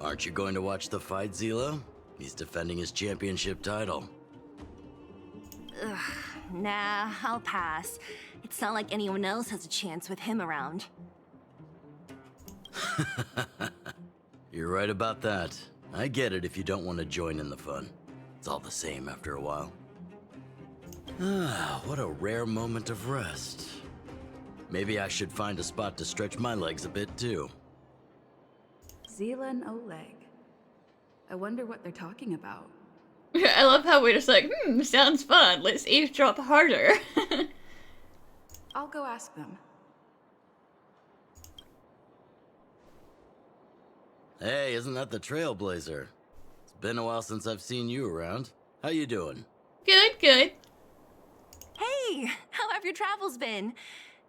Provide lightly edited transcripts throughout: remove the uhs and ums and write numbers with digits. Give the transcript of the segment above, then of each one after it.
Aren't you going to watch the fight, Seele? He's defending his championship title. Ugh, nah, I'll pass. It's not like anyone else has a chance with him around. You're right about that. I get it if you don't want to join in the fun. It's all the same after a while. Ah, what a rare moment of rest. Maybe I should find a spot to stretch my legs a bit too. Seele and Oleg. I wonder what they're talking about. I love how we're just like, sounds fun. Let's eavesdrop harder. I'll go ask them. Hey, isn't that the Trailblazer? It's been a while since I've seen you around. How you doing? Good, good. Hey, how have your travels been?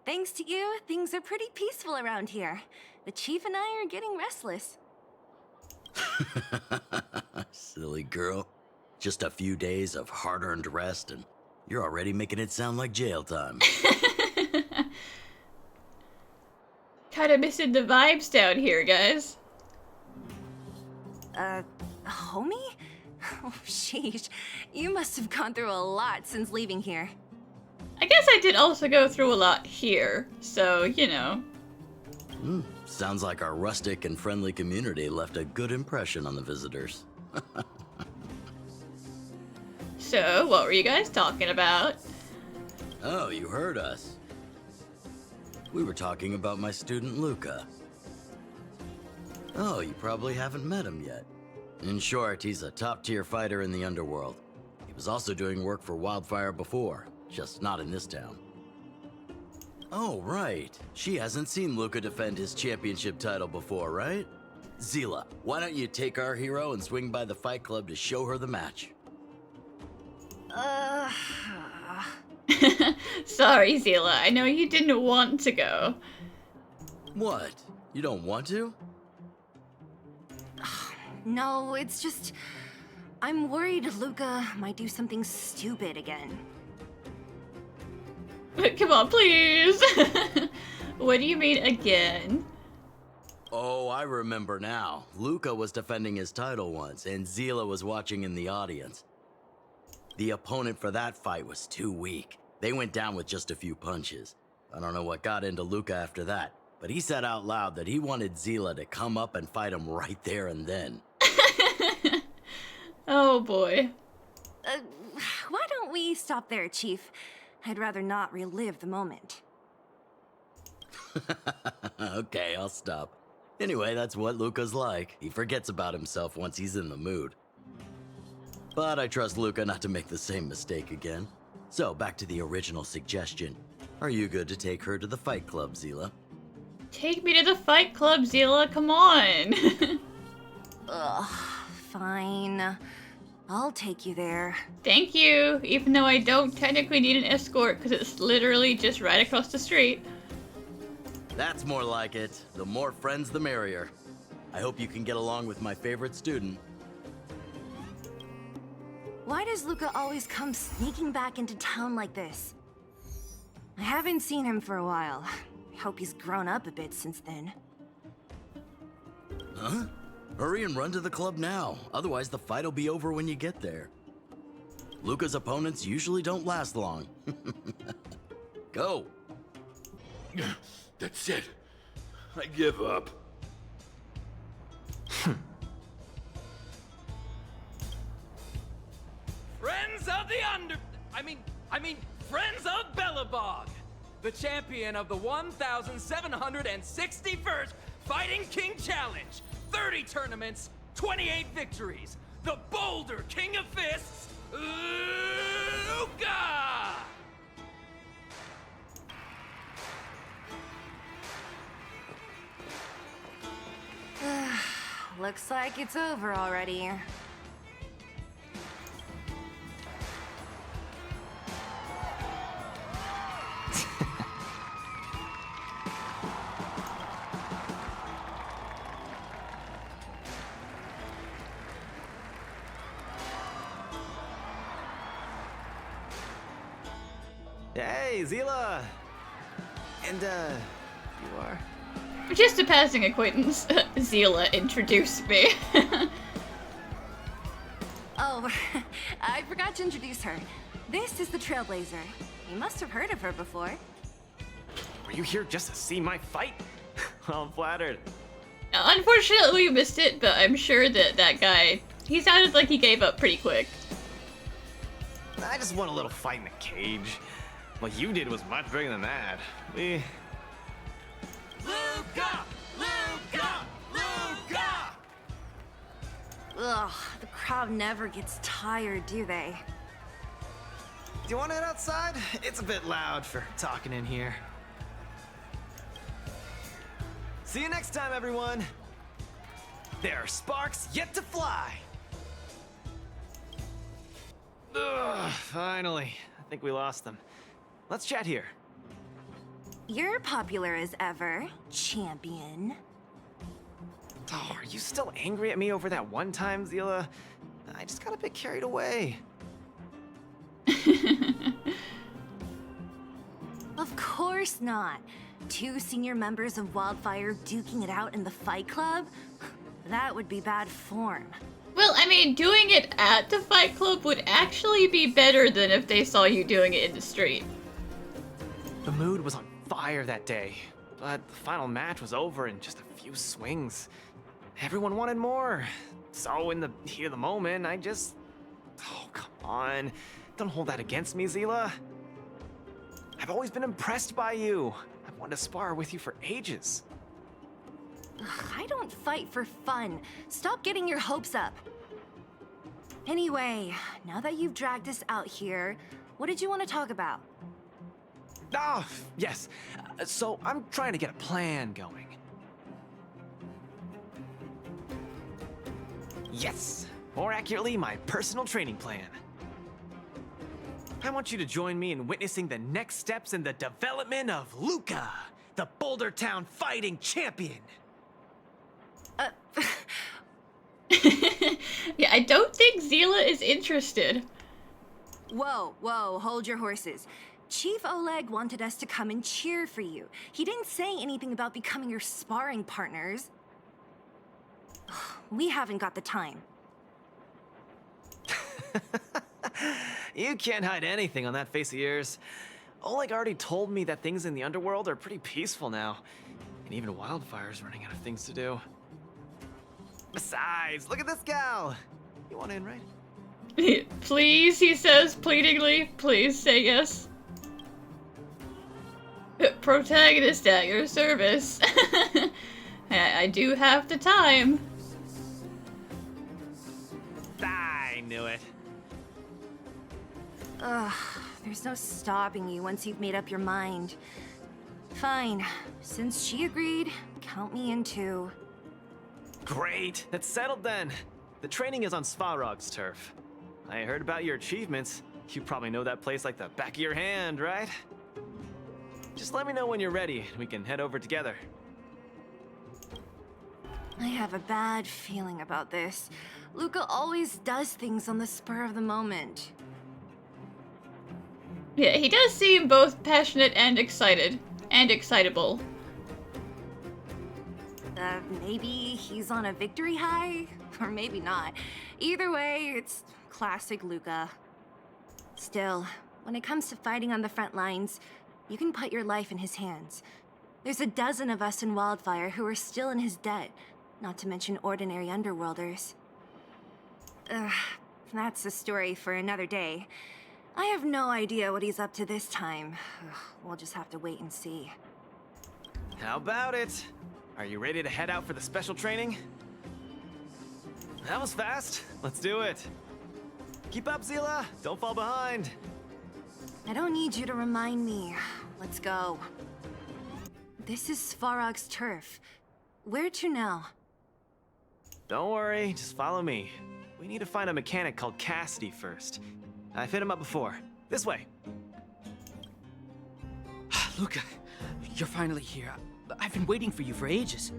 Thanks to you, things are pretty peaceful around here. The chief and I are getting restless. Silly girl. Just a few days of hard-earned rest and you're already making it sound like jail time. Kinda missing the vibes down here, guys. Homie? Oh, sheesh. You must have gone through a lot since leaving here. I guess I did also go through a lot here, so, you know. Sounds like our rustic and friendly community left a good impression on the visitors. So, what were you guys talking about? Oh, you heard us. We were talking about my student Luka. Oh, you probably haven't met him yet. In short, he's a top-tier fighter in the underworld. He was also doing work for Wildfire before, just not in this town. Oh, right. She hasn't seen Luka defend his championship title before, right? Seele, why don't you take our hero and swing by the fight club to show her the match? Sorry, Seele. I know you didn't want to go. What? You don't want to? No, it's just... I'm worried Luka might do something stupid again. Come on, please. What do you mean again? Oh, I remember now. Luka was defending his title once, and Seele was watching in the audience. The opponent for that fight was too weak. They went down with just a few punches. I don't know what got into Luka after that, but he said out loud that he wanted Seele to come up and fight him right there and then. Oh boy. Why don't we stop there, Chief? I'd rather not relive the moment. Okay, I'll stop. Anyway, that's what Luka's like. He forgets about himself once he's in the mood. But I trust Luka not to make the same mistake again. So, back to the original suggestion. Are you good to take her to the fight club, Seele? Take me to the fight club, Seele. Come on. Ugh, fine. I'll take you there. Thank you. Even though I don't technically need an escort because it's literally just right across the street. That's more like it. The more friends, the merrier. I hope you can get along with my favorite student. Why does Luka always come sneaking back into town like this? I haven't seen him for a while. I hope he's grown up a bit since then. Huh? Hurry and run to the club now. Otherwise, the fight'll be over when you get there. Luka's opponents usually don't last long. Go. That's it. I give up. Friends of the Friends of Bellabog, the champion of the 1,761st Fighting King Challenge, 30 tournaments, 28 victories, the Boulder King of Fists, Luka! Looks like it's over already. Hey, Seele! And, you are? Just a passing acquaintance. Seele introduced me. Oh, I forgot to introduce her. This is the Trailblazer. You must have heard of her before. Were you here just to see my fight? Well, I'm flattered. Unfortunately, we missed it, but I'm sure that guy, he sounded like he gave up pretty quick. I just want a little fight in the cage. What you did was much bigger than that. Luka! Luka! Luka! Ugh, the crowd never gets tired, do they? Do you want to head outside? It's a bit loud for talking in here. See you next time, everyone. There are sparks yet to fly. Ugh, finally. I think we lost them. Let's chat here. You're popular as ever, champion. Oh, are you still angry at me over that one time, Seele? I just got a bit carried away. Of course not. 2 senior members of Wildfire duking it out in the Fight Club? That would be bad form. Well, I mean, doing it at the Fight Club would actually be better than if they saw you doing it in the street. The mood was on fire that day, but the final match was over in just a few swings. Everyone wanted more. So in the heat of the moment, I just... Oh, come on. Don't hold that against me, Seele. I've always been impressed by you. I've wanted to spar with you for ages. Ugh, I don't fight for fun. Stop getting your hopes up. Anyway, now that you've dragged us out here, what did you want to talk about? Ah, yes. So I'm trying to get a plan going. Yes. More accurately, my personal training plan. I want you to join me in witnessing the next steps in the development of Luka, the Boulder Town fighting champion. Yeah, I don't think Seele is interested. Whoa, hold your horses. Chief Oleg wanted us to come and cheer for you. He didn't say anything about becoming your sparring partners. We haven't got the time. You can't hide anything on that face of yours. Oleg already told me that things in the underworld are pretty peaceful now. And even Wildfire's running out of things to do. Besides, look at this gal! You want in, right? Please, he says pleadingly. Please say yes. Protagonist at your service. I do have the time. I knew it. Ugh, there's no stopping you once you've made up your mind. Fine, since she agreed, count me in too. Great, that's settled then. The training is on Svarog's turf. I heard about your achievements. You probably know that place like the back of your hand, right? Just let me know when you're ready, and we can head over together. I have a bad feeling about this. Luka always does things on the spur of the moment. Yeah, he does seem both passionate and excited. And excitable. Maybe he's on a victory high? Or maybe not. Either way, it's classic Luka. Still, when it comes to fighting on the front lines, you can put your life in his hands. There's a dozen of us in Wildfire who are still in his debt, not to mention ordinary underworlders. That's a story for another day. I have no idea what he's up to this time. We'll just have to wait and see. How about it? Are you ready to head out for the special training? That was fast. Let's do it. Keep up, Seele. Don't fall behind. I don't need you to remind me. Let's go. This is Svarog's turf. Where to now? Don't worry, just follow me. We need to find a mechanic called Cassidy first. I've hit him up before. This way. Luka, you're finally here. I've been waiting for you for ages.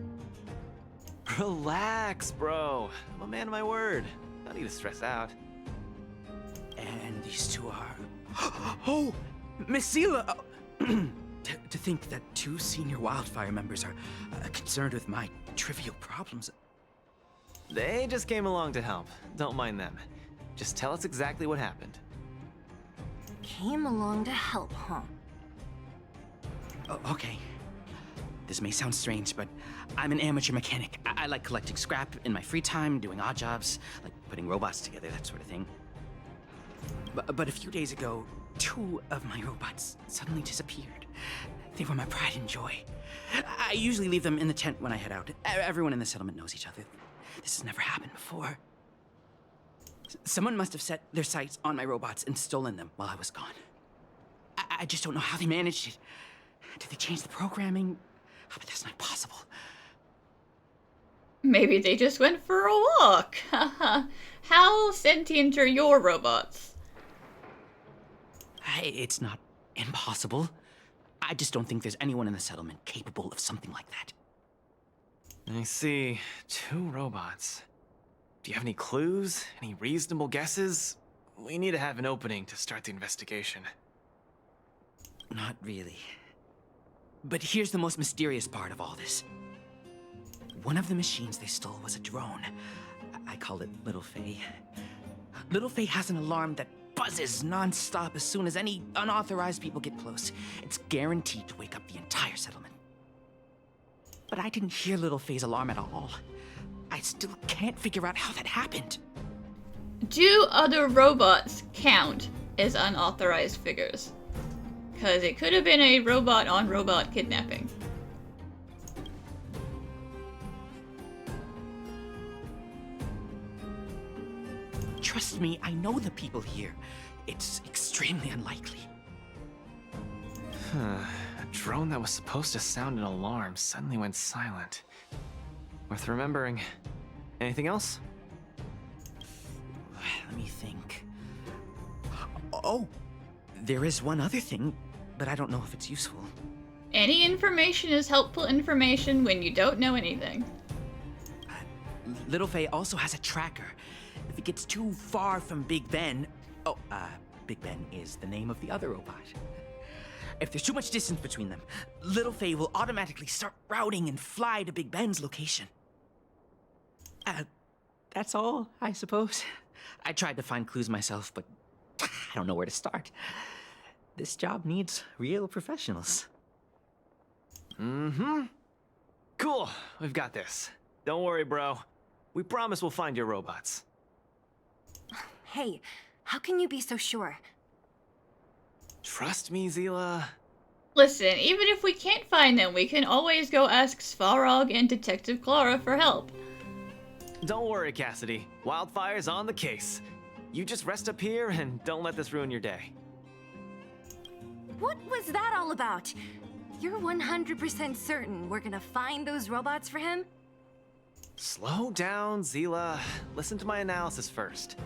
Relax, bro. I'm a man of my word. No need to stress out. And these two are... Oh! Miss Seele! To think that 2 senior Wildfire members are concerned with my trivial problems. They just came along to help. Don't mind them. Just tell us exactly what happened. Came along to help, huh? Oh, okay. This may sound strange, but I'm an amateur mechanic. I like collecting scrap in my free time, doing odd jobs, like putting robots together, that sort of thing. But a few days ago, 2 of my robots suddenly disappeared. They were my pride and joy. I usually leave them in the tent when I head out. Everyone in the settlement knows each other. This has never happened before. Someone must have set their sights on my robots and stolen them while I was gone. I just don't know how they managed it. Did they change the programming? Oh, but that's not possible. Maybe they just went for a walk. How sentient are your robots? It's not impossible. I just don't think there's anyone in the settlement capable of something like that. I see. 2 robots. Do you have any clues? Any reasonable guesses? We need to have an opening to start the investigation. Not really. But here's the most mysterious part of all this. One of the machines they stole was a drone. I call it Little Faye. Little Faye has an alarm that buzzes non-stop as soon as any unauthorized people get close. It's guaranteed to wake up the entire settlement. But I didn't hear Little Faye's alarm at all. I still can't figure out how that happened. Do other robots count as unauthorized figures? Because it could have been a robot-on-robot kidnapping. Trust me, I know the people here. It's extremely unlikely. A drone that was supposed to sound an alarm suddenly went silent. Worth remembering. Anything else? Let me think. Oh, there is one other thing, but I don't know if it's useful. Any information is helpful information when you don't know anything. Little Faye also has a tracker. If it gets too far from Big Ben... Big Ben is the name of the other robot. If there's too much distance between them, Little Faye will automatically start routing and fly to Big Ben's location. That's all, I suppose. I tried to find clues myself, but I don't know where to start. This job needs real professionals. Cool, we've got this. Don't worry, bro. We promise we'll find your robots. Hey, how can you be so sure? Trust me, Seele. Listen, even if we can't find them, we can always go ask Svarog and Detective Clara for help. Don't worry, Cassidy. Wildfire's on the case. You just rest up here and don't let this ruin your day. What was that all about? You're 100% certain we're gonna find those robots for him? Slow down, Seele. Listen to my analysis first.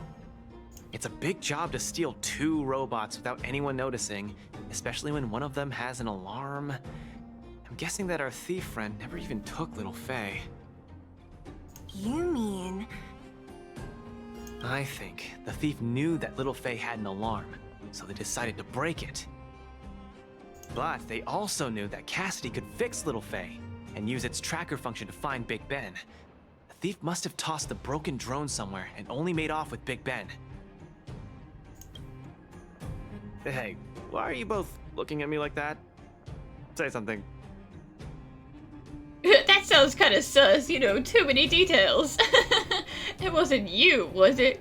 It's a big job to steal 2 robots without anyone noticing, especially when one of them has an alarm. I'm guessing that our thief friend never even took Little Faye. You mean... I think the thief knew that Little Faye had an alarm, so they decided to break it. But they also knew that Cassidy could fix Little Faye and use its tracker function to find Big Ben. The thief must have tossed the broken drone somewhere and only made off with Big Ben. Hey, why are you both looking at me like that? Say something. That sounds kind of sus, you know, too many details. It wasn't you, was it?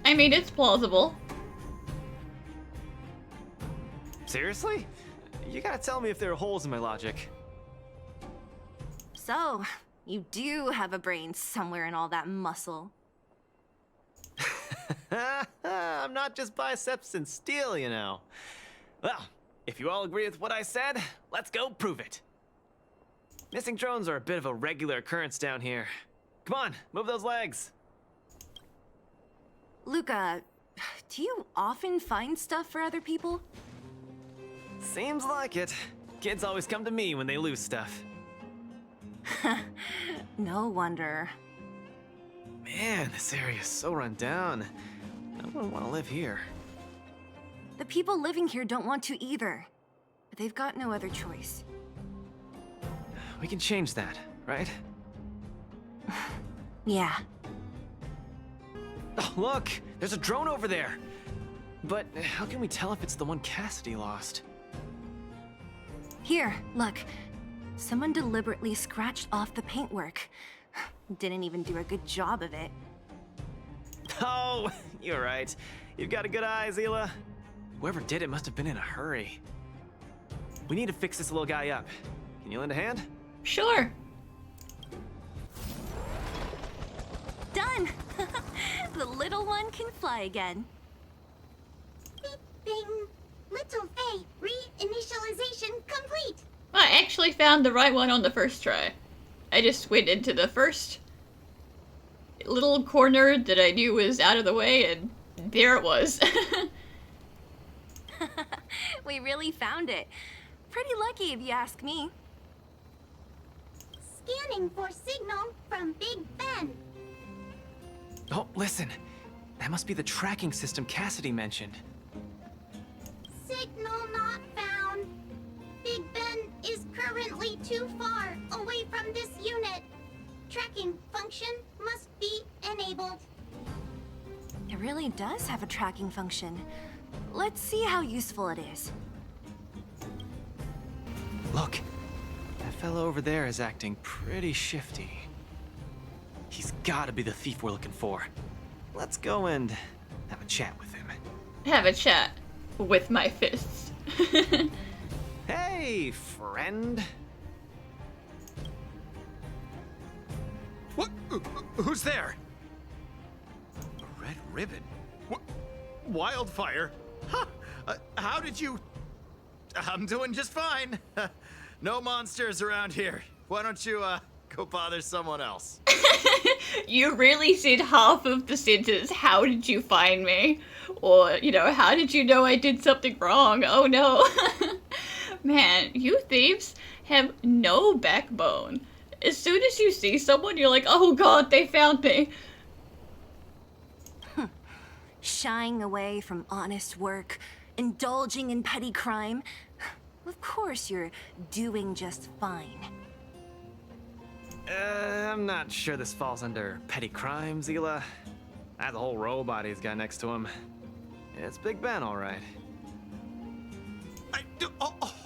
I mean, it's plausible. Seriously? You gotta tell me if there are holes in my logic. So, you do have a brain somewhere in all that muscle. I'm not just biceps and steel, you know. Well, if you all agree with what I said, let's go prove it. Missing drones are a bit of a regular occurrence down here. Come on, move those legs. Luka, do you often find stuff for other people? Seems like it. Kids always come to me when they lose stuff. No wonder. Man, this area is so run down. I wouldn't want to live here. The people living here don't want to either. they've got no other choice. We can change that, right? Yeah. Oh, look! There's a drone over there! But how can we tell if it's the one Cassidy lost? Here, look. Someone deliberately scratched off the paintwork. Didn't even do a good job of it. Oh, you're right. You've got a good eye, Seele. Whoever did it must have been in a hurry. We need to fix this little guy up. Can you lend a hand? Sure. Done! The little one can fly again. Beep, bing. Little Faye, reinitialization complete. I actually found the right one on the first try. I just went into the first little corner that I knew was out of the way, and there it was. We really found it. Pretty lucky if you ask me. Scanning for signal from Big Ben. Oh, listen. That must be the tracking system Cassidy mentioned. Signal not found. Big Ben is currently too far away from this unit. Tracking function must be enabled. It really does have a tracking function. Let's see how useful it is. Look, that fellow over there is acting pretty shifty. He's gotta be the thief we're looking for. Let's go and have a chat with him. Have a chat with my fists. Hey, friend. What? Who's there? A red ribbon? What? Wildfire? Huh? How did you... I'm doing just fine. No monsters around here. Why don't you, go bother someone else? You really said half of the sentence, how did you find me? Or, you know, how did you know I did something wrong? Oh no. Man, you thieves have no backbone. As soon as you see someone, you're like, oh god, they found me. Shying away from honest work, indulging in petty crime. Of course you're doing just fine. I'm not sure this falls under petty crime, Seele. That whole robot he's got next to him. It's Big Ben, all right.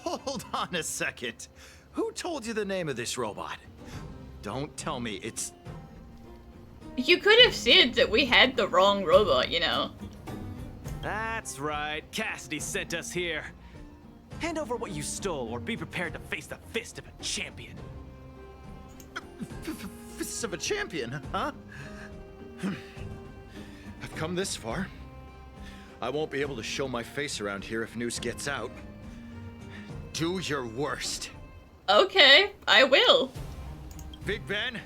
Hold on a second. Who told you the name of this robot? Don't tell me it's... You could have said that we had the wrong robot, you know. That's right. Cassidy sent us here. Hand over what you stole, or be prepared to face the fist of a champion. Fists of a champion, huh? I've come this far. I won't be able to show my face around here if news gets out. Do your worst. Okay, I will. Big Ben,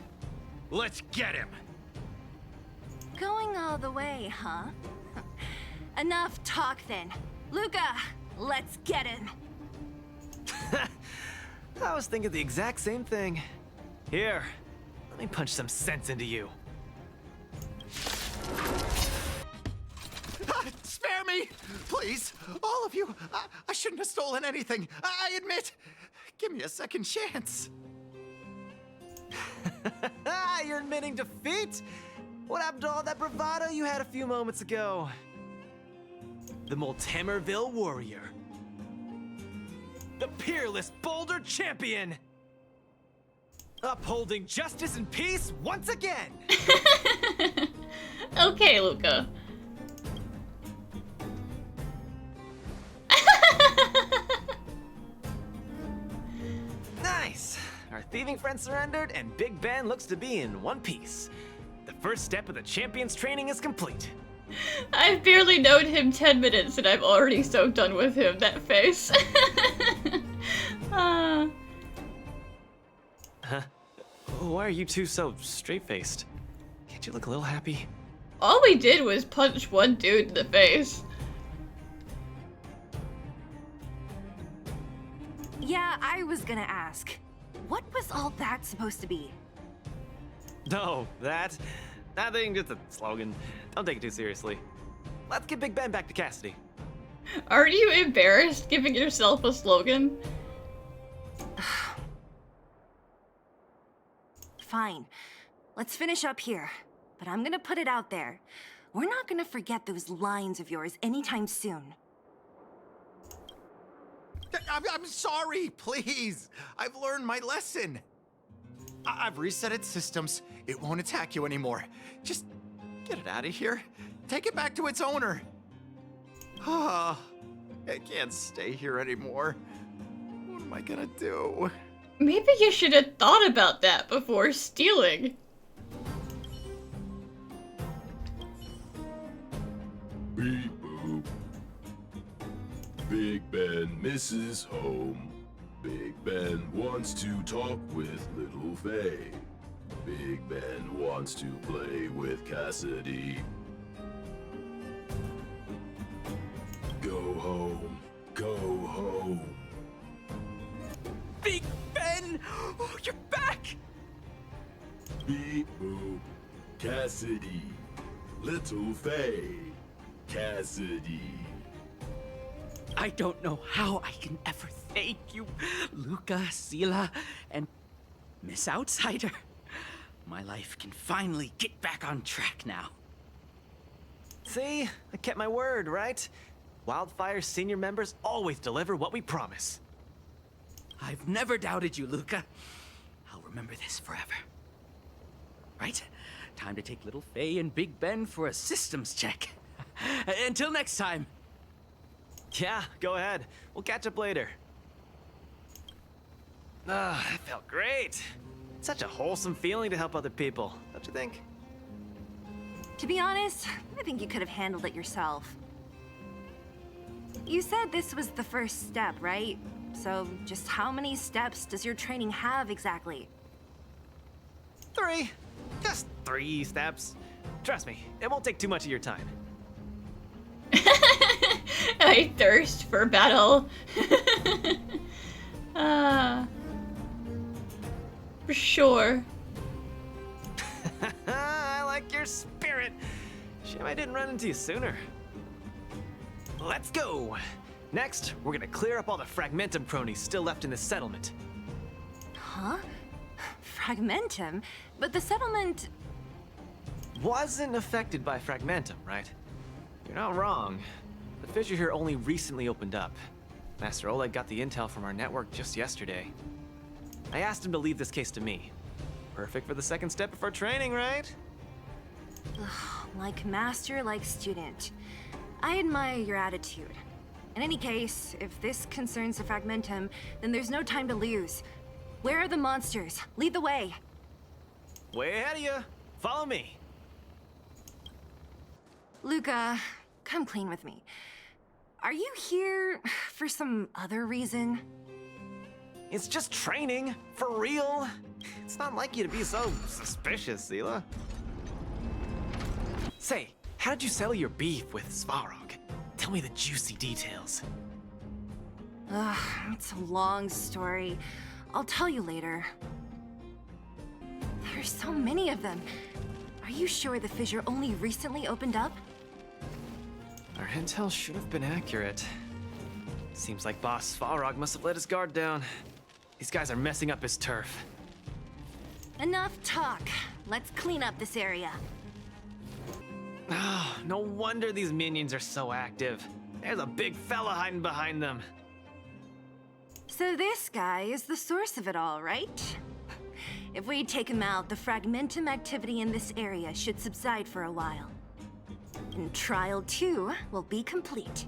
let's get him. Going all the way, huh? Enough talk then. Luka, let's get him. I was thinking the exact same thing. Here, let me punch some sense into you. Spare me! Please, all of you. I shouldn't have stolen anything. I admit. Give me a second chance. You're admitting defeat? What happened to all that bravado you had a few moments ago? The Multimerville warrior. The peerless Boulder champion. Upholding justice and peace once again. Okay, Luka. Nice. Our thieving friend surrendered, and Big Ben looks to be in one piece. The first step of the champion's training is complete. I've barely known him 10 minutes and I'm already so done with him, that face. Huh? Why are you two so straight-faced? Can't you look a little happy? All we did was punch one dude in the face. Yeah, I was gonna ask. What was all that supposed to be? No, that... Nothing, just a slogan. Don't take it too seriously. Let's get Big Ben back to Cassidy. Aren't you embarrassed giving yourself a slogan? Fine. Let's finish up here. But I'm gonna put it out there. We're not gonna forget those lines of yours anytime soon. I'm sorry, please. I've learned my lesson. I've reset its systems. It won't attack you anymore. Just get it out of here. Take it back to its owner. Ah, I can't stay here anymore. What am I gonna do? Maybe you should have thought about that before stealing. Beep boop. Big Ben misses home. Big Ben wants to talk with little Faye. Big Ben wants to play with Cassidy. Go home. Go home. Big Ben! Oh, you're back! Beep boop. Cassidy. Little Faye. Cassidy. I don't know how I can ever thank you, Luka, Seele, and Miss Outsider. My life can finally get back on track now. See? I kept my word, right? Wildfire's senior members always deliver what we promise. I've never doubted you, Luka. I'll remember this forever. Right? Time to take little Faye and Big Ben for a systems check. Until next time. Yeah, go ahead. We'll catch up later. Ah, that felt great. It's such a wholesome feeling to help other people, don't you think? To be honest, I think you could have handled it yourself. You said this was the first step, right? So just how many steps does your training have exactly? 3. Just 3 steps. Trust me, it won't take too much of your time. I thirst for battle. For sure. I like your spirit. Shame I didn't run into you sooner. Let's go. Next, we're gonna clear up all the Fragmentum cronies still left in this settlement. Huh? Fragmentum? But the settlement... Wasn't affected by Fragmentum, right? You're not wrong. The fissure here only recently opened up. Master Oleg got the intel from our network just yesterday. I asked him to leave this case to me. Perfect for the second step of our training, right? Like master, like student. I admire your attitude. In any case, if this concerns the Fragmentum, then there's no time to lose. Where are the monsters? Lead the way. Way ahead of you. Follow me. Luka, come clean with me. Are you here for some other reason? It's just training, for real. It's not like you to be so suspicious, Seele. Say, how did you settle your beef with Svarog? Tell me the juicy details. It's a long story. I'll tell you later. There's so many of them. Are you sure the fissure only recently opened up? Our intel should have been accurate. Seems like Boss Svarog must have let his guard down. These guys are messing up his turf. Enough talk. Let's clean up this area. Oh, no wonder these minions are so active. There's a big fella hiding behind them. So this guy is the source of it all, right? If we take him out, the Fragmentum activity in this area should subside for a while. And Trial 2 will be complete.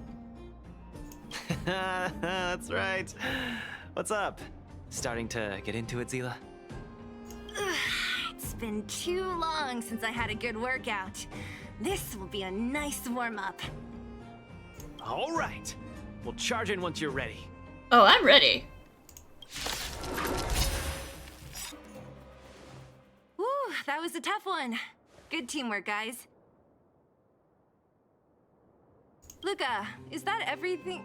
That's right. What's up? Starting to get into it, Seele? It's been too long since I had a good workout. This will be a nice warm-up. All right. We'll charge in once you're ready. Oh, I'm ready. Woo, that was a tough one. Good teamwork, guys. Luka, is that everything?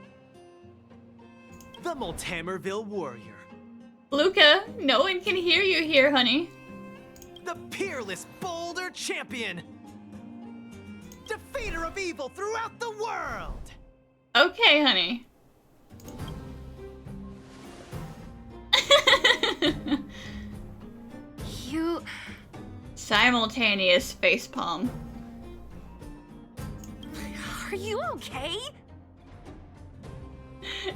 The Multamerville Warrior. Luka, no one can hear you here, honey. The peerless Boulder Champion. Defeater of evil throughout the world. Okay, honey. You... Simultaneous facepalm. Are you okay?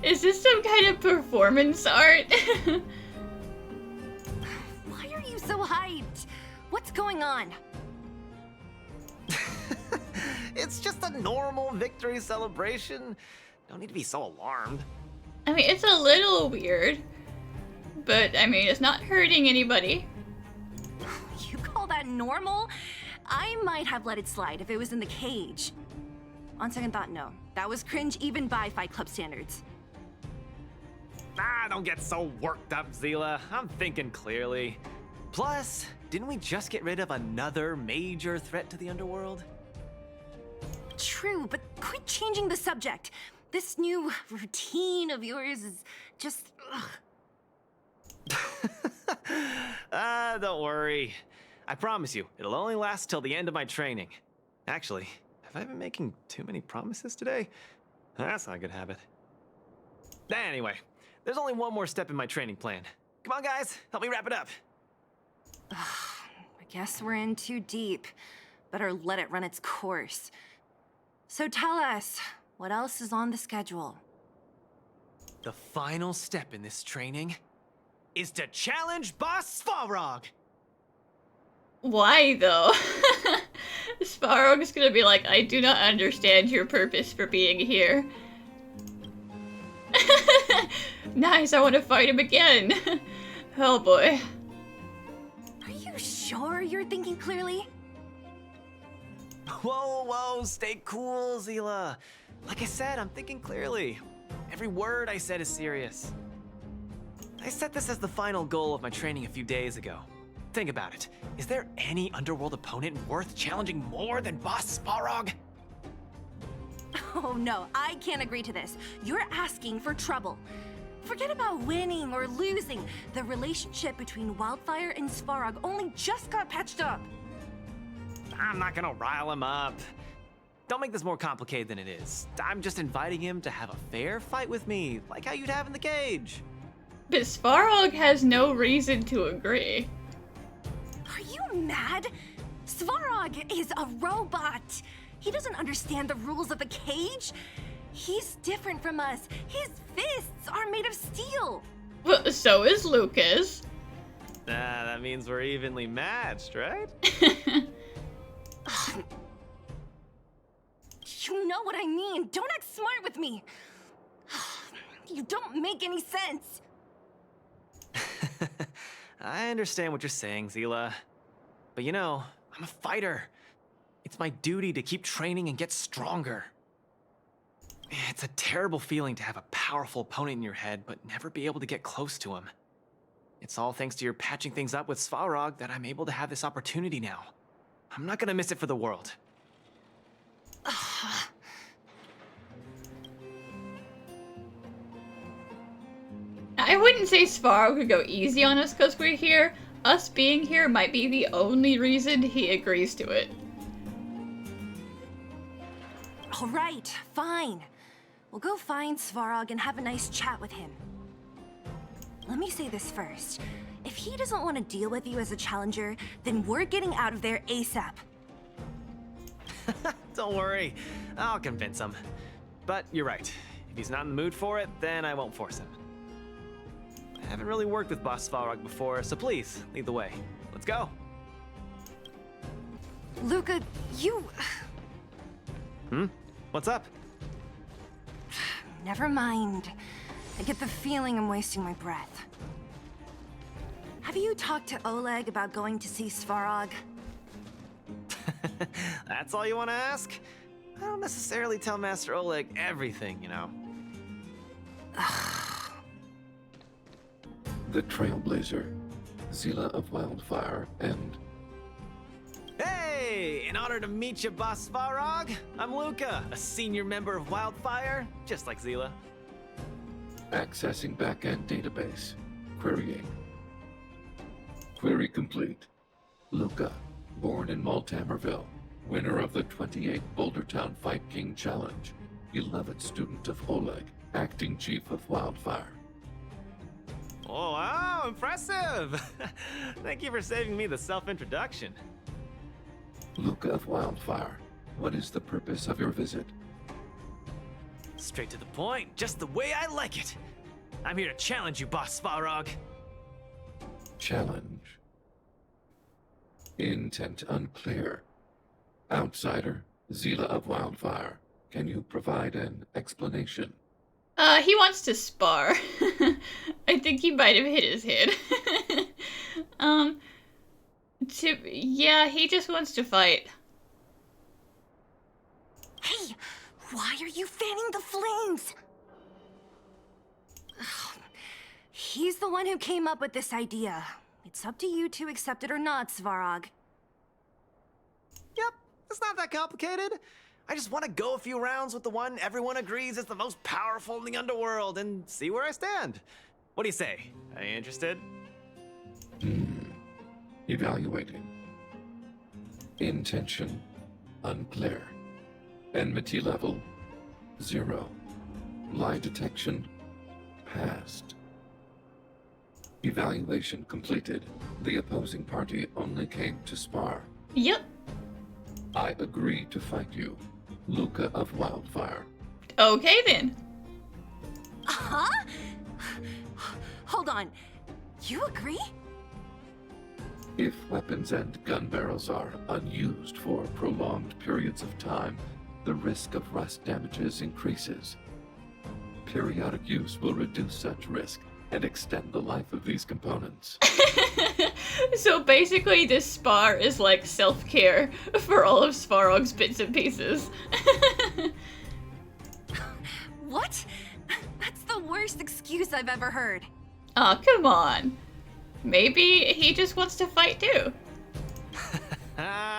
Is this some kind of performance art? Why are you so hyped? What's going on? It's just a normal victory celebration. Don't need to be so alarmed. I mean, it's a little weird, but I mean, it's not hurting anybody. You call that normal? I might have let it slide if it was in the cage. On second thought, no. That was cringe even by Fight Club standards. Ah, don't get so worked up, Seele. I'm thinking clearly. Plus, didn't we just get rid of another major threat to the underworld? True, but quit changing the subject. This new routine of yours is just... ugh. Don't worry. I promise you, it'll only last till the end of my training. Actually, have I been making too many promises today? That's not a good habit. Anyway, there's only one more step in my training plan. Come on, guys, help me wrap it up. I guess we're in too deep. Better let it run its course. So tell us, what else is on the schedule? The final step in this training is to challenge Boss Svarog. Why though? Sparrowg is gonna be like, I do not understand your purpose for being here. Nice, I want to fight him again. Oh boy. Are you sure you're thinking clearly? Whoa, stay cool, Seele. Like I said, I'm thinking clearly. Every word I said is serious. I set this as the final goal of my training a few days ago. Think about it. Is there any underworld opponent worth challenging more than Boss Svarog? Oh no, I can't agree to this. You're asking for trouble. Forget about winning or losing. The relationship between Wildfire and Svarog only just got patched up. I'm not gonna rile him up. Don't make this more complicated than it is. I'm just inviting him to have a fair fight with me, like how you'd have in the cage. But Sparrowg has no reason to agree. Are you mad? Svarog is a robot. He doesn't understand the rules of the cage. He's different from us. His fists are made of steel. Well, so is Lucas. That means we're evenly matched, right? You know what I mean. Don't act smart with me. You don't make any sense. I understand what you're saying, Seele. But you know, I'm a fighter. It's my duty to keep training and get stronger. It's a terrible feeling to have a powerful opponent in your head, but never be able to get close to him. It's all thanks to your patching things up with Svarog that I'm able to have this opportunity now. I'm not gonna miss it for the world. I wouldn't say Sparrow could go easy on us because we're here. Us being here might be the only reason he agrees to it. All right, fine. We'll go find Svarog and have a nice chat with him. Let me say this first. If he doesn't want to deal with you as a challenger, then we're getting out of there ASAP. Don't worry, I'll convince him. But you're right. If he's not in the mood for it, then I won't force him. I haven't really worked with Boss Svarog before, so please, lead the way. Let's go. Luka, you... What's up? Never mind. I get the feeling I'm wasting my breath. Have you talked to Oleg about going to see Svarog? That's all you want to ask? I don't necessarily tell Master Oleg everything, you know. The Trailblazer, Seele of Wildfire, and... Hey! In honor to meet you, Boss Svarog, I'm Luka, a senior member of Wildfire, just like Seele. Accessing backend database. Querying. Query complete. Luka, born in Maltamerville, winner of the 28 Bouldertown Fight King Challenge. beloved student of Oleg, acting chief of Wildfire. Oh, wow, impressive! Thank you for saving me the self-introduction. Luka of Wildfire, what is the purpose of your visit? Straight to the point, just the way I like it. I'm here to challenge you, Boss Svarog. Challenge. Intent unclear. Outsider, Seele of Wildfire, can you provide an explanation? He wants to spar. I think he might have hit his head. Yeah, he just wants to fight. Hey, why are you fanning the flames? Ugh. He's the one who came up with this idea. It's up to you to accept it or not, Svarog. Yep, it's not that complicated. I just want to go a few rounds with the one everyone agrees is the most powerful in the underworld and see where I stand. What do you say? Are you interested? Evaluating. Intention unclear. Enmity level 0. Lie detection passed. Evaluation completed. The opposing party only came to spar. Yep. I agree to fight you, Luka of Wildfire. Okay then. Huh? Hold on. You agree? If weapons and gun barrels are unused for prolonged periods of time, the risk of rust damages increases. Periodic use will reduce such risk and extend the life of these components. So basically this spar is like self-care for all of Svarog's bits and pieces. What? That's the worst excuse I've ever heard. Aw, come on. Maybe he just wants to fight too.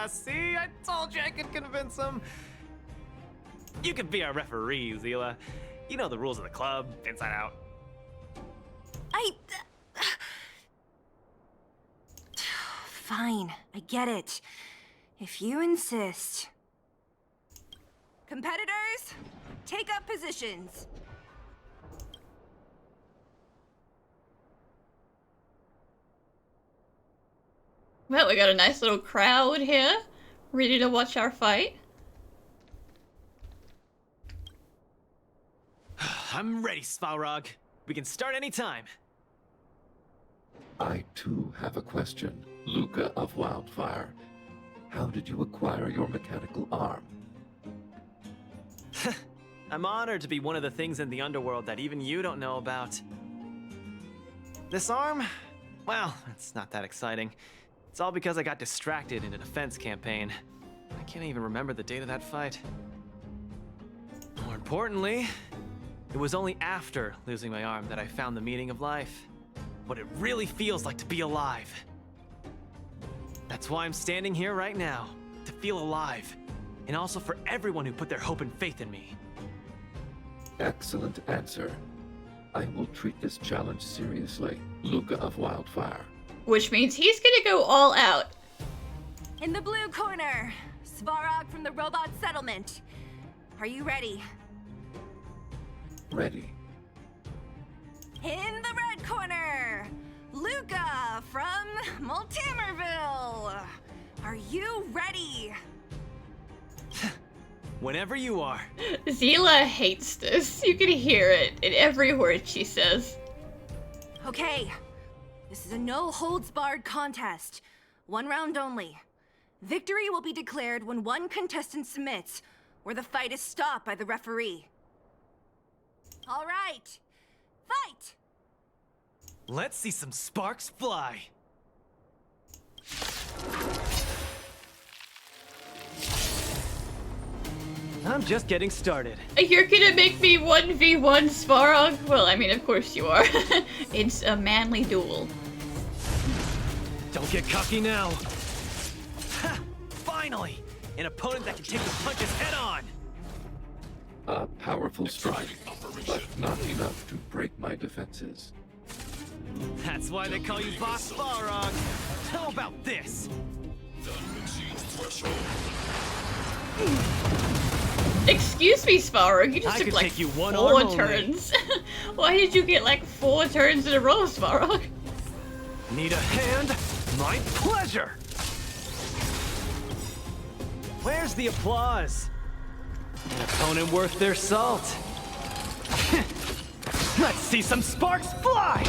See, I told you I could convince him. You could be our referee, Seele. You know the rules of the club, inside out. Fine, I get it. If you insist. Competitors, take up positions. Well, we got a nice little crowd here, ready to watch our fight. I'm ready, Svarog. We can start anytime. I too have a question, Luka of Wildfire. How did you acquire your mechanical arm? I'm honored to be one of the things in the underworld that even you don't know about. This arm? Well, it's not that exciting. It's all because I got distracted in a defense campaign. I can't even remember the date of that fight. More importantly, it was only after losing my arm that I found the meaning of life. What it really feels like to be alive. That's why I'm standing here right now, to feel alive. And also for everyone who put their hope and faith in me. Excellent answer. I will treat this challenge seriously, Luka of Wildfire. Which means he's gonna go all out. In the blue corner, Svarog from the robot settlement. Are you ready? Ready. In the red corner, Luka from Multimerville. Are you ready? Whenever you are. Seele hates this. You can hear it in every word she says. Okay, this is a no-holds-barred contest. 1 round only. Victory will be declared when one contestant submits, or the fight is stopped by the referee. All right, fight! Let's see some sparks fly. I'm just getting started. You're gonna make me 1v1 Svarog? Well, I mean, of course you are. It's a manly duel. Don't get cocky now. Ha! Finally! An opponent that can take the punches head on! A powerful strike, but not enough to break my defenses. That's why they call you Boss Svarog. How about this? Excuse Excuse me, Svarog, you just I took could like take you one 4 arm only. turns. Why did you get like 4 turns in a row, Svarog? Need a hand? My pleasure! Where's the applause? An opponent worth their salt. Let's see some sparks fly!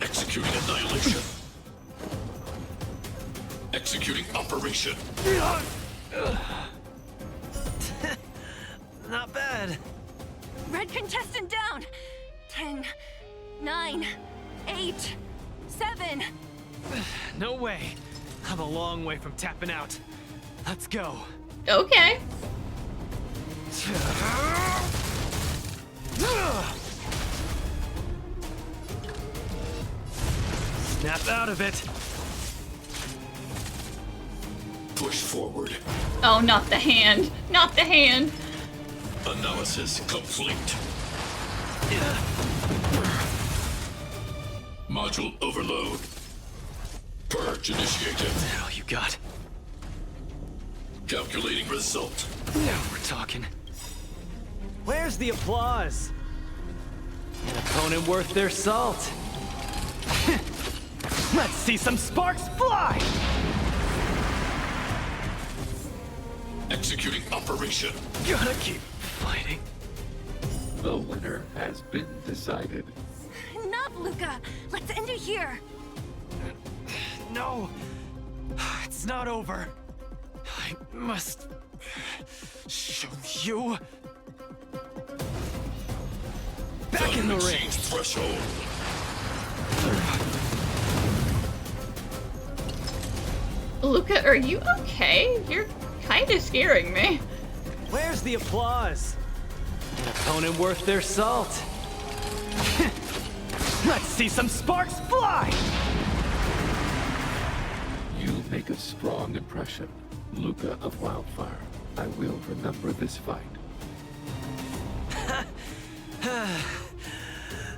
Executing annihilation. Executing operation. Not bad. Red contestant down. 10, 9, 8, 7. No way. I'm a long way from tapping out. Let's go. Okay. Snap out of it. Push forward. Oh, not the hand. Not the hand. Analysis complete. Module overload. Purge initiated. Oh, you got. Calculating result. Now we're talking. Where's the applause? An opponent worth their salt. Let's see some sparks fly! Executing operation. Gotta keep fighting. The winner has been decided. Enough, Luka. Let's end it here. No, it's not over. I must show you. Back in the ring. Threshold. Luka, are you okay? You're kind of scaring me. Where's the applause? An opponent worth their salt. Let's see some sparks fly! You make a strong impression, Luka of Wildfire. I will remember this fight.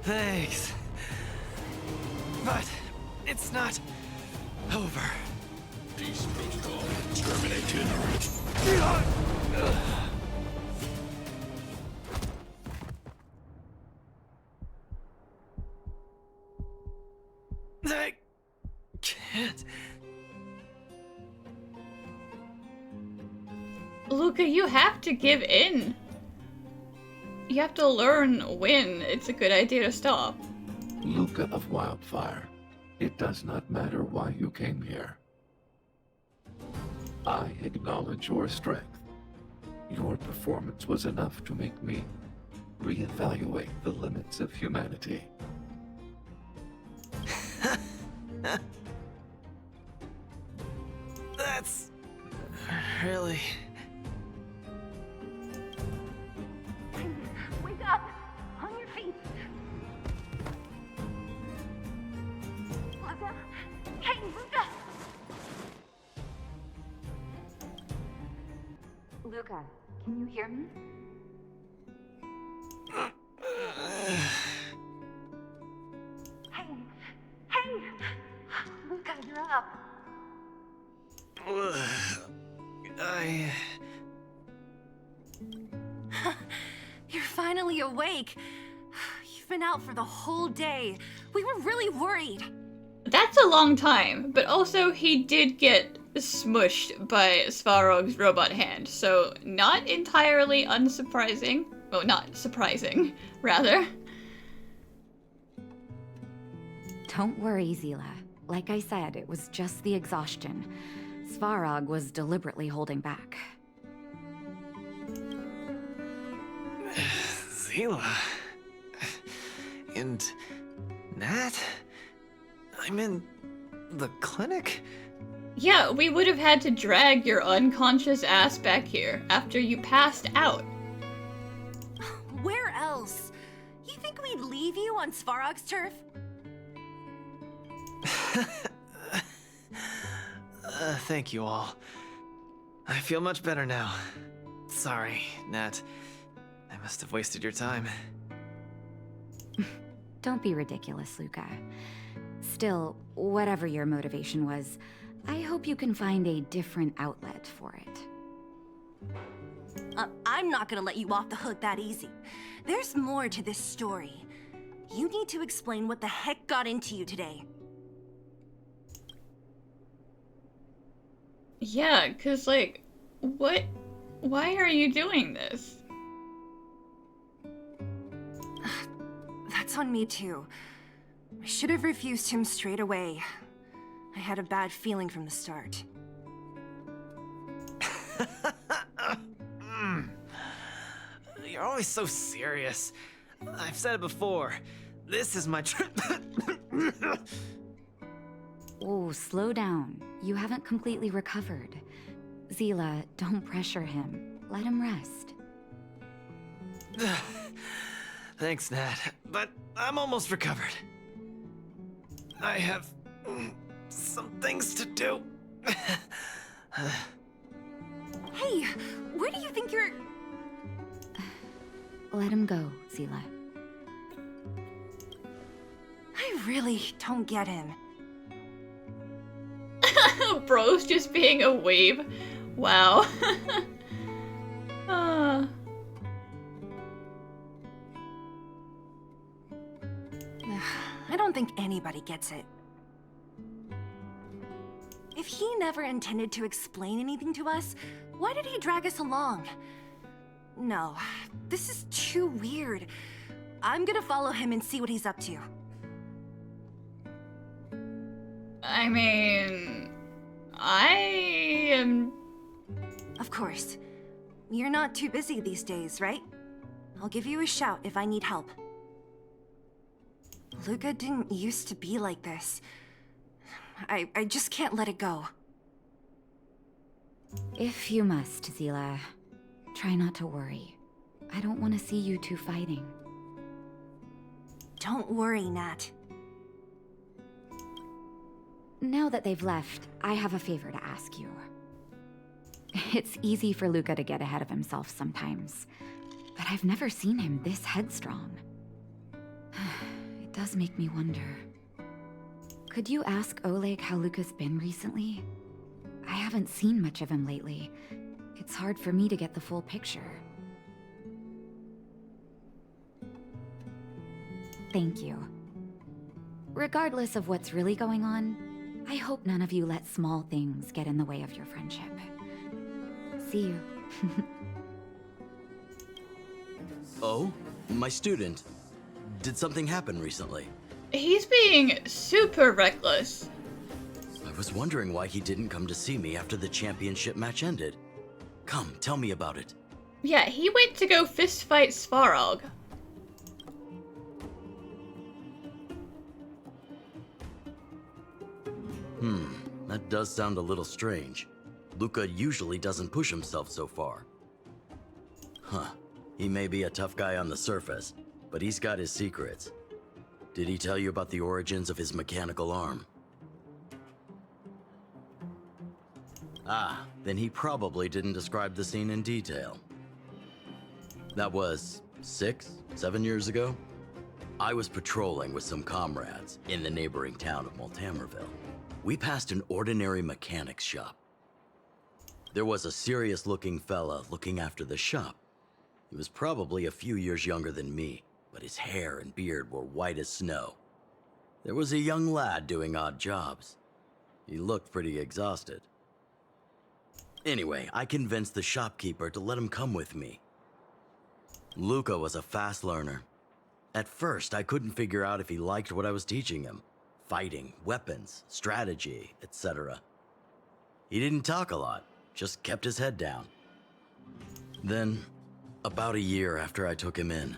Thanks. But it's not over. Peace protocol terminated. I can't. Luka, you have to give in. You have to learn when it's a good idea to stop. Luka of Wildfire, it does not matter why you came here. I acknowledge your strength. Your performance was enough to make me reevaluate the limits of humanity. That's really... Wake up! On your feet! Luka? Hey, Luka! Luka, can you hear me? Hey! Luka, you're up! You're finally awake. You've been out for the whole day. We were really worried. That's a long time, but also he did get smushed by Svarog's robot hand, so not entirely unsurprising. Well, not surprising, rather. Don't worry, Seele. Like I said, it was just the exhaustion. Svarog was deliberately holding back. Seele. And Nat? I'm in the clinic? Yeah, we would have had to drag your unconscious ass back here after you passed out. Where else? You think we'd leave you on Svarog's turf? Thank you all. I feel much better now. Sorry, Nat. I must have wasted your time. Don't be ridiculous, Luka. Still, whatever your motivation was, I hope you can find a different outlet for it. I'm not gonna let you off the hook that easy. There's more to this story. You need to explain what the heck got into you today. Yeah, cause like, what? Why are you doing this? That's on me too. I should have refused him straight away. I had a bad feeling from the start. You're always so serious. I've said it before. This is my trip. Oh, slow down. You haven't completely recovered. Seele, don't pressure him. Let him rest. Thanks, Nat, but I'm almost recovered. I have some things to do. Hey, where do you think you're... Let him go, Seele. I really don't get him. Bro's just being a weeb. Wow. I don't think anybody gets it. If he never intended to explain anything to us, why did he drag us along? No, this is too weird. I'm gonna follow him and see what he's up to. I mean, I am... Of course. You're not too busy these days, right? I'll give you a shout if I need help. Luka didn't used to be like this. I just can't let it go. If you must, Seele, try not to worry. I don't want to see you two fighting. Don't worry, Nat. Now that they've left, I have a favor to ask you. It's easy for Luka to get ahead of himself sometimes, but I've never seen him this headstrong. It does make me wonder. Could you ask Oleg how Luka's been recently? I haven't seen much of him lately. It's hard for me to get the full picture. Thank you. Regardless of what's really going on, I hope none of you let small things get in the way of your friendship. See you. Oh? My student. Did something happen recently? He's being super reckless. I was wondering why he didn't come to see me after the championship match ended. Come, tell me about it. Yeah, he went to go fist fight Svarog. That does sound a little strange. Luka usually doesn't push himself so far. Huh. He may be a tough guy on the surface, but he's got his secrets. Did he tell you about the origins of his mechanical arm? Ah, then he probably didn't describe the scene in detail. That was 6, 7 years ago? I was patrolling with some comrades in the neighboring town of Multamerville. We passed an ordinary mechanic's shop. There was a serious-looking fella looking after the shop. He was probably a few years younger than me, but his hair and beard were white as snow. There was a young lad doing odd jobs. He looked pretty exhausted. Anyway, I convinced the shopkeeper to let him come with me. Luka was a fast learner. At first, I couldn't figure out if he liked what I was teaching him. Fighting, weapons, strategy, etc. He didn't talk a lot, just kept his head down. Then, about a year after I took him in,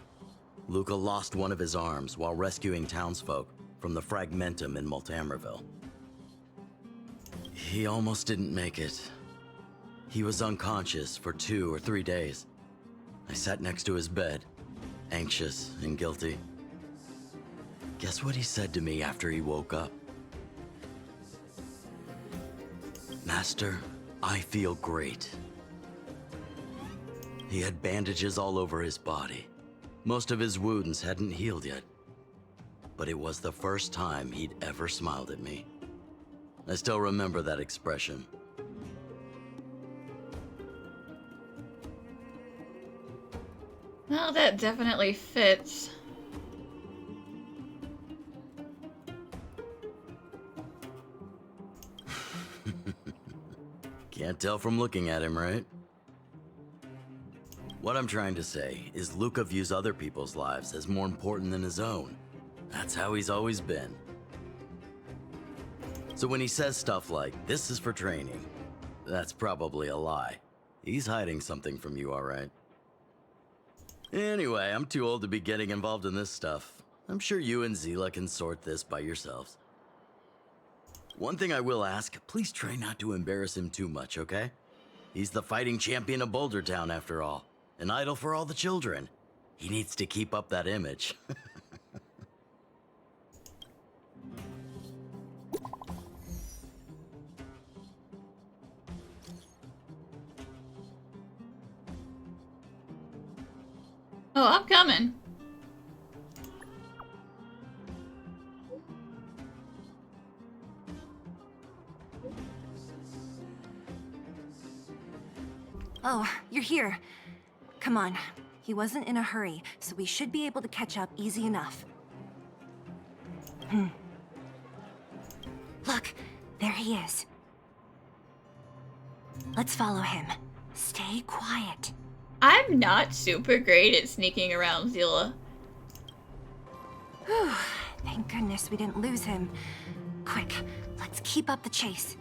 Luka lost one of his arms while rescuing townsfolk from the Fragmentum in Multamerville. He almost didn't make it. He was unconscious for 2 or 3 days. I sat next to his bed, anxious and guilty. Guess what he said to me after he woke up? Master, I feel great. He had bandages all over his body. Most of his wounds hadn't healed yet. But it was the first time he'd ever smiled at me. I still remember that expression. Well, that definitely fits. Can't tell from looking at him, right? What I'm trying to say is Luka views other people's lives as more important than his own. That's how he's always been. So when he says stuff like, "This is for training," that's probably a lie. He's hiding something from you, all right? Anyway, I'm too old to be getting involved in this stuff. I'm sure you and Seele can sort this by yourselves. One thing I will ask, please try not to embarrass him too much, okay? He's the fighting champion of Boulder Town, after all. An idol for all the children. He needs to keep up that image. Oh, I'm coming. Oh, you're here. Come on. He wasn't in a hurry, so we should be able to catch up easy enough. Look, there he is. Let's follow him. Stay quiet. I'm not super great at sneaking around Seele. Whew, thank goodness we didn't lose him. Quick, let's keep up the chase.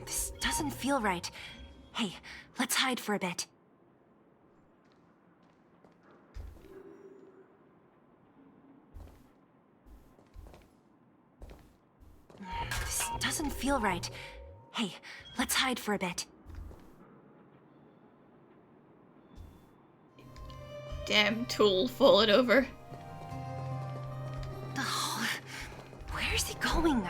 This doesn't feel right. Hey, let's hide for a bit. This doesn't feel right. Hey, let's hide for a bit. Damn tool falling over. Oh, where's he going?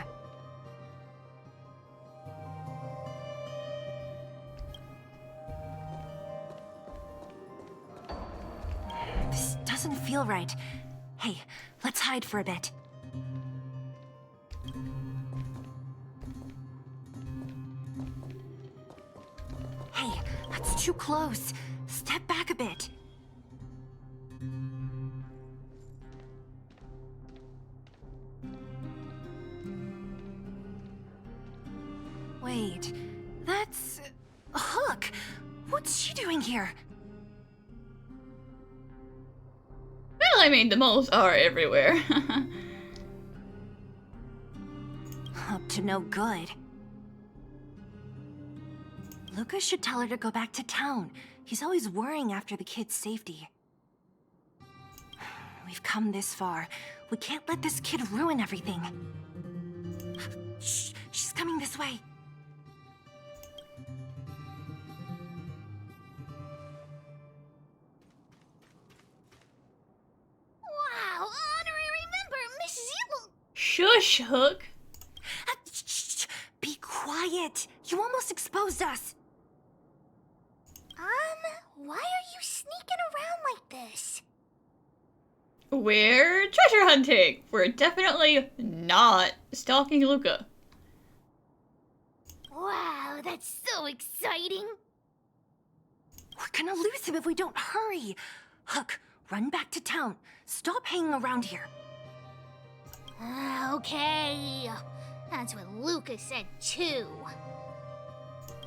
This doesn't feel right. Hey, let's hide for a bit. Hey, that's too close. Step back a bit. Wait, that's... Hook! What's she doing here? Well, I mean, the moles are everywhere. Up to no good. Luka should tell her to go back to town. He's always worrying after the kid's safety. We've come this far. We can't let this kid ruin everything. Shh, she's coming this way. Wow, honorary member, Miss Seele. Shush, Hook. Shh, be quiet. You almost exposed us. Why are you sneaking around like this? We're treasure hunting. We're definitely not stalking Luka. Wow, that's so exciting. We're gonna lose him if we don't hurry. Hook, run back to town. Stop hanging around here. Okay. That's what Luka said too.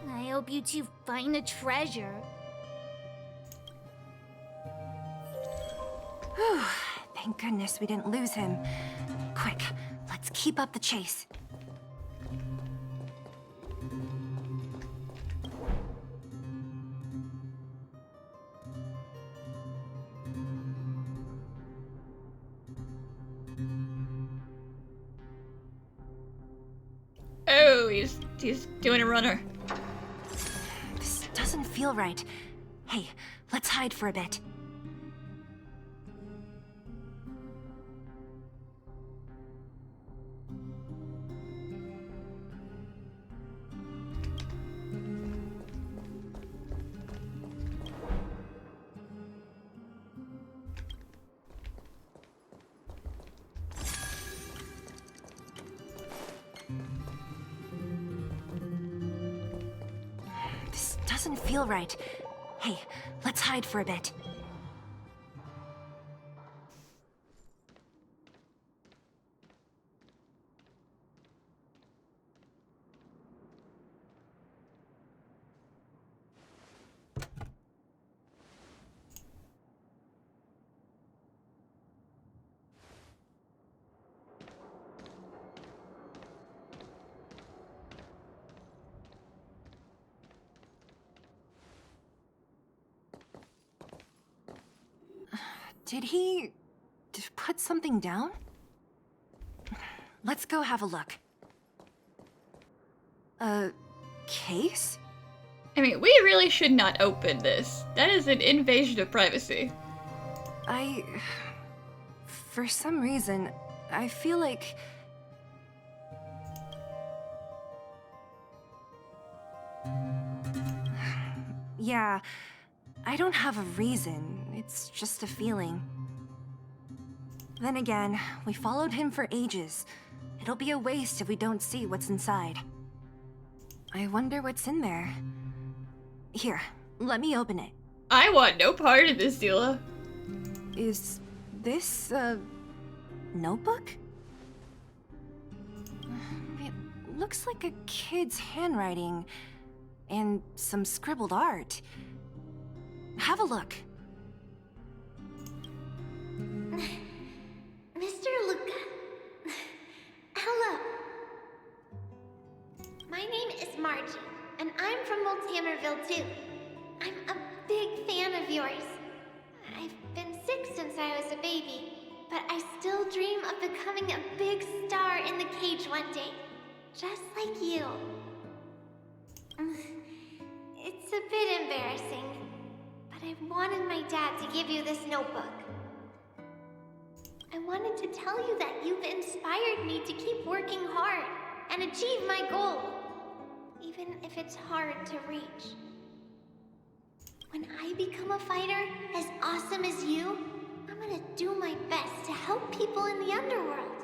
I hope you two find the treasure. Whew, thank goodness we didn't lose him. Quick, let's keep up the chase. Oh, he's doing a runner. This doesn't feel right. Hey, let's hide for a bit. doesn't feel right. Hey, let's hide for a bit. Did he put something down? Let's go have a look. A case? I mean, we really should not open this. That is an invasion of privacy. For some reason, I feel like... Yeah, I don't have a reason. It's just a feeling. Then again, we followed him for ages. It'll be a waste if we don't see what's inside. I wonder what's in there. Here, let me open it. I want no part of this, Seele. Is this a notebook? It looks like a kid's handwriting and some scribbled art. Have a look. Mr. Luka. Hello. My name is Margie, and I'm from Multimerville too. I'm a big fan of yours. I've been sick since I was a baby, but I still dream of becoming a big star in the cage one day, just like you. It's a bit embarrassing, but I wanted my dad to give you this notebook. I wanted to tell you that you've inspired me to keep working hard and achieve my goal, even if it's hard to reach. When I become a fighter as awesome as you, I'm gonna do my best to help people in the underworld.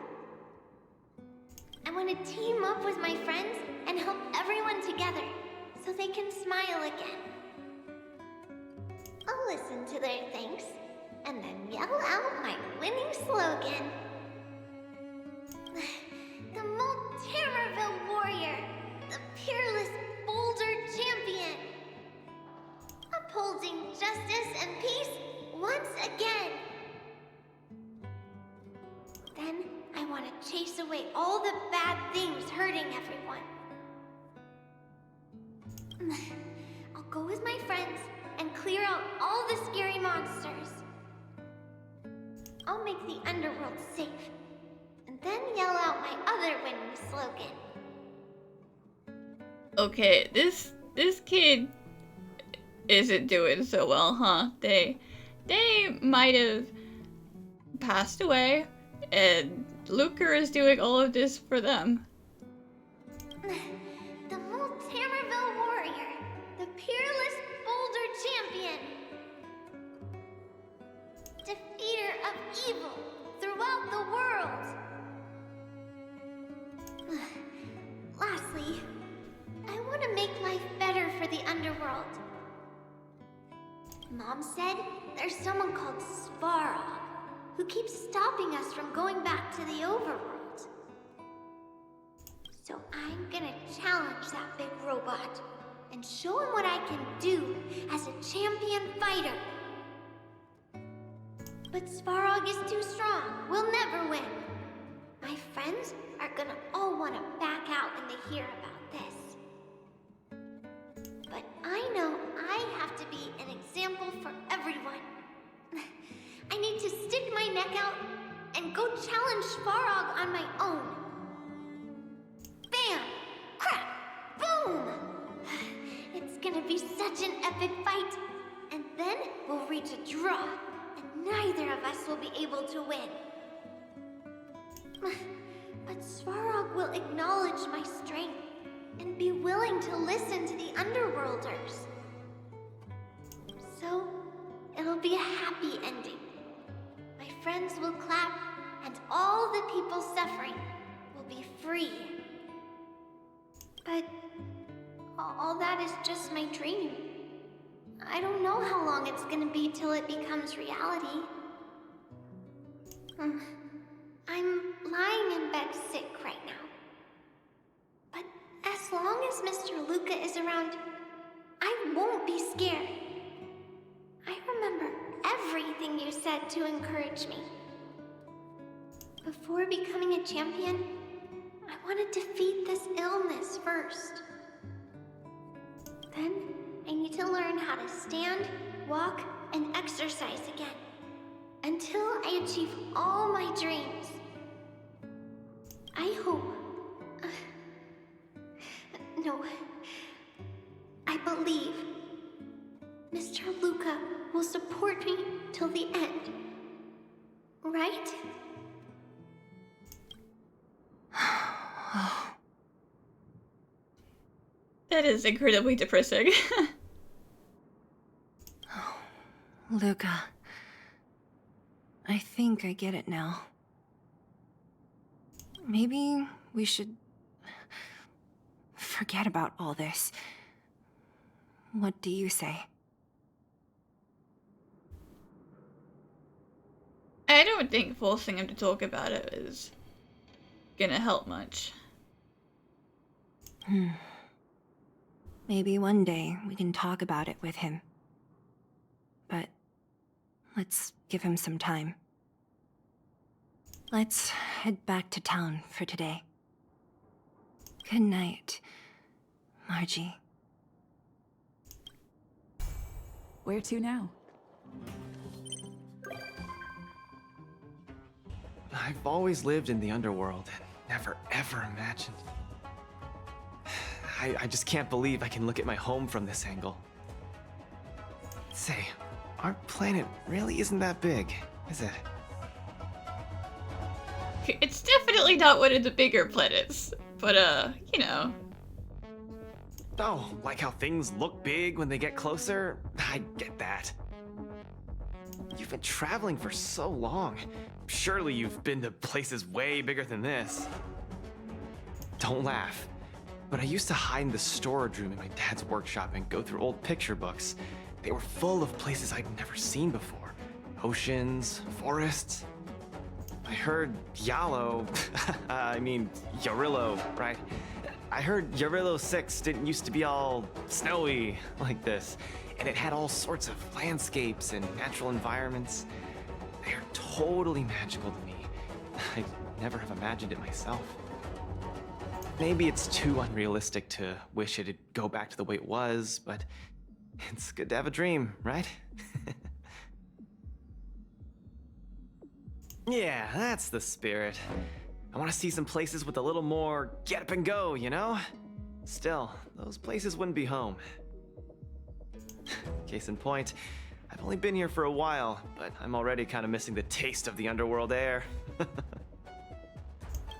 I want to team up with my friends and help everyone together so they can smile again. I'll listen to their thanks and then yell out my winning slogan. The Multimerville Warrior, the peerless Boulder Champion. Upholding justice and peace once again. Then I want to chase away all the bad things hurting everyone. I'll go with my friends and clear out all the scary monsters. I'll make the underworld safe, and then yell out my other winning slogan. Okay, this kid isn't doing so well, huh? They might have passed away, and Luka is doing all of this for them. The Multimerville Warrior, the peerless Boulder Champion. Defeater of evil throughout the world. Lastly, I want to make life better for the underworld. Mom said there's someone called Svarog who keeps stopping us from going back to the overworld. So I'm gonna challenge that big robot and show him what I can do as a champion fighter. But Svarog is too strong. We'll never win. My friends are gonna all want to back out when they hear about this. But I know I have to be an example for everyone. I need to stick my neck out and go challenge Svarog on my own. Bam! Crack! Boom! It's gonna be such an epic fight. And then we'll reach a draw, and neither of us will be able to win. But Svarog will acknowledge my strength and be willing to listen to the Underworlders. So, it'll be a happy ending. My friends will clap, and all the people suffering will be free. But all that is just my dream. I don't know how long it's gonna be till it becomes reality. I'm lying in bed sick right now. But as long as Mr. Luka is around, I won't be scared. I remember everything you said to encourage me. Before becoming a champion, I want to defeat this illness first. Then, I need to learn how to stand, walk, and exercise again. Until I achieve all my dreams. I hope... no. I believe Mr. Luka will support me till the end. Right? That is incredibly depressing. Luka. I think I get it now. Maybe we should forget about all this. What do you say? I don't think forcing him to talk about it is gonna help much. Maybe one day we can talk about it with him. But let's give him some time. Let's head back to town for today. Good night, Margie. Where to now? I've always lived in the underworld and never ever imagined. I just can't believe I can look at my home from this angle. Say, our planet really isn't that big, is it? It's definitely not one of the bigger planets, but you know. Oh, like how things look big when they get closer? I get that. You've been traveling for so long. Surely you've been to places way bigger than this. Don't laugh, but I used to hide in the storage room in my dad's workshop and go through old picture books. They were full of places I'd never seen before. Oceans, forests. I heard Yallo, Yarillo, right? I heard Yarillo 6 didn't used to be all snowy like this, and it had all sorts of landscapes and natural environments. They are totally magical to me. I'd never have imagined it myself. Maybe it's too unrealistic to wish it'd go back to the way it was, but it's good to have a dream, right? Yeah, that's the spirit. I want to see some places with a little more get up and go, you know? Still, those places wouldn't be home. Case in point, I've only been here for a while, but I'm already kind of missing the taste of the underworld air.